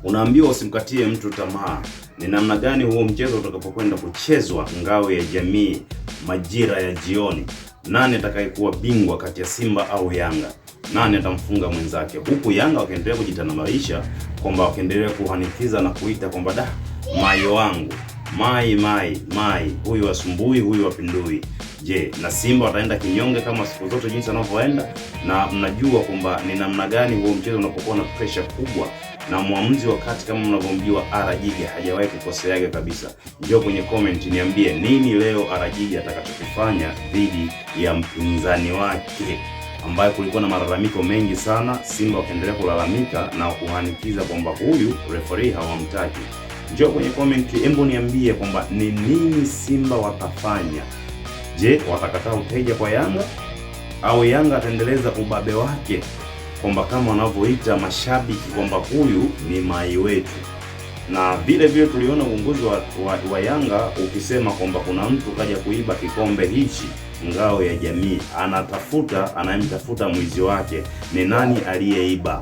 Unaambiwa usimkatie mtu tamaa. Ni namna gani huo mchezo utakapokwenda kuchezwa ngao ya jamii majira ya jioni? Nani atakayekuwa bingwa kati ya Simba au Yanga? Nani atamfunga mwenzake? Huku Yanga wakaendelea kujitanabaisha kwamba wakaendelea kuhanikiza na kuita kwamba da mayo wangu mai huyu asumbui huyu wapindui. Je, na Simba wataenda kinyonge kama siku zote jinsi wanavyoenda? Na mnajua kwamba ni namna gani huo mchezo unapokuwa na pressure kubwa, na mwamuzi wakati kama mnavyomjua Arajige hajawahi kukoseaga kabisa. Njoo kwenye comment niambie nini leo Arajige atakachokifanya dhidi ya mpinzani wake, ambaye kulikuwa na malalamiko mengi sana. Simba wakaendelea kulalamika na kuhanikiza kwamba huyu referee hawamtaki. Njoo kwenye comment, embo niambie kwamba ni nini Simba watafanya. Je, watakataa uteja kwa Yanga au Yanga ataendeleza ubabe wake kwamba kama wanavyoita mashabiki kwamba huyu ni mai wetu? Na vile vile tuliona uongozi wa Yanga ukisema kwamba kuna mtu kaja kuiba kikombe hichi ngao ya jamii, anayemtafuta mwizi wake. Ni nani aliyeiba?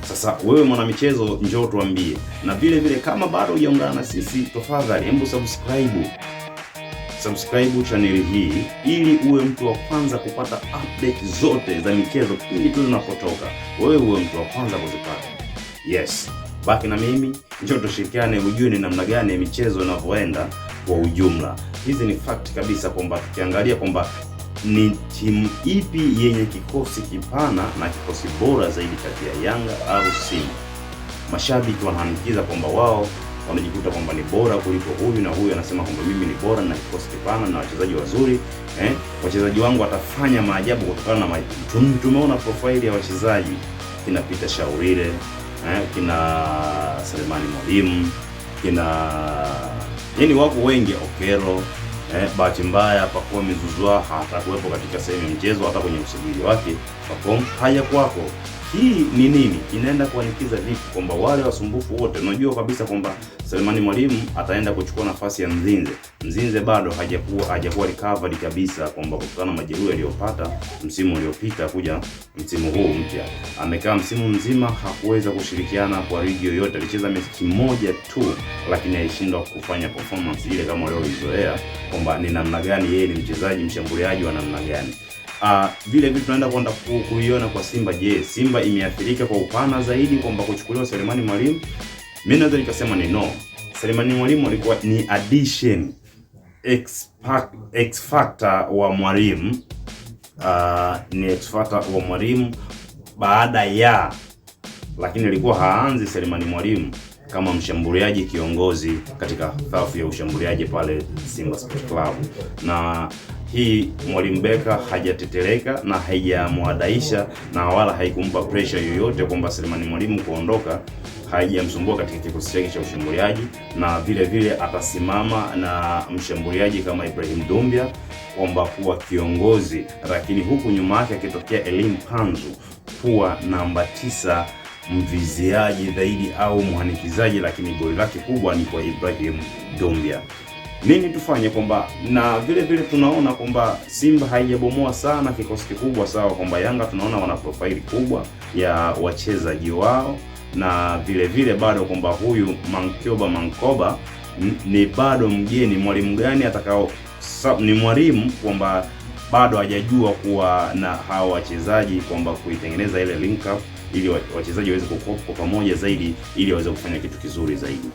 Sasa wewe mwanamichezo, njoo tuambie. Na vile vile kama bado hujaungana na sisi, tafadhali hebu subscribe channel hii ili uwe mtu wa kwanza kupata update zote za michezo pindi tu zinapotoka. Wewe uwe mtu wa kwanza kuzipata. Yes, baki na mimi, njoo tushirikiane ujue ni namna gani michezo inavyoenda kwa ujumla. Hizi ni fact kabisa kwamba tukiangalia kwamba ni timu ipi yenye kikosi kipana na kikosi bora zaidi kati ya Yanga au Simba. Mashabiki wanahanikiza kwamba wao wanajikuta kwamba ni bora kuliko huyu, na huyu anasema kwamba mimi ni bora na kikosi kipana na wachezaji wazuri. Wachezaji wangu watafanya maajabu kutokana na tumeona profile ya wachezaji kina Peter Shaurire, kina Selemani Mwalimu, yani wako wengi, Okelo. Bahati mbaya Pacome Zouzoua hatakuwepo katika sehemu ya mchezo, hata kwenye usajili wake Pacome hayakuwako. Hii ni nini? Inaenda kuanikiza vipi kwamba wale wasumbufu wote? Unajua kabisa kwamba Selemani Mwalimu ataenda kuchukua nafasi ya Mzinze bado hajakuwa recovered kabisa, kwamba kutokana na majeruhi aliyopata msimu uliopita kuja msimu huu mpya. Amekaa msimu mzima hakuweza kushirikiana kwa ligi yoyote, alicheza mechi moja tu, lakini alishindwa kufanya performance ile kama leo ilizoea, kwamba ni namna gani yeye ni mchezaji mshambuliaji wa namna gani. Vile vile tunaenda kwenda kuiona kwa Simba. Je, Simba imeathirika kwa upana zaidi kwamba kuchukuliwa Selemani Mwalimu? Mimi naweza nikasema ni no. Selemani Mwalimu alikuwa ni addition, X factor wa Mwalimu. Ni X factor wa Mwalimu baada ya, lakini alikuwa haanzi Selemani Mwalimu kama mshambuliaji kiongozi katika safu ya ushambuliaji pale Simba Sports Club. Na hii Mwalimu Beka hajatetereka na haijamwadaisha na wala haikumpa pressure yoyote kwamba Selemani Mwalimu kuondoka haijamsumbua katika kikosi chake cha ushambuliaji. Na vile vile atasimama na mshambuliaji kama Ibrahim Dumbia kwamba kuwa kiongozi, lakini huku nyuma yake akitokea Elim Panzu kuwa namba 9 mviziaji zaidi au mhanikizaji, lakini goli lake kubwa ni kwa Ibrahim Dumbia. Nini tufanye kwamba, na vile vile tunaona kwamba Simba haijabomoa sana kikosi kikubwa sawa, kwamba Yanga tunaona wana profile kubwa ya wachezaji wao, na vile vile bado kwamba huyu Mankoba ni bado mgeni. Mwalimu gani atakao ni mwalimu kwamba bado hajajua kuwa na hao wachezaji kwamba kuitengeneza ile link up ili wachezaji waweze kukua kwa pamoja zaidi ili waweze kufanya kitu kizuri zaidi.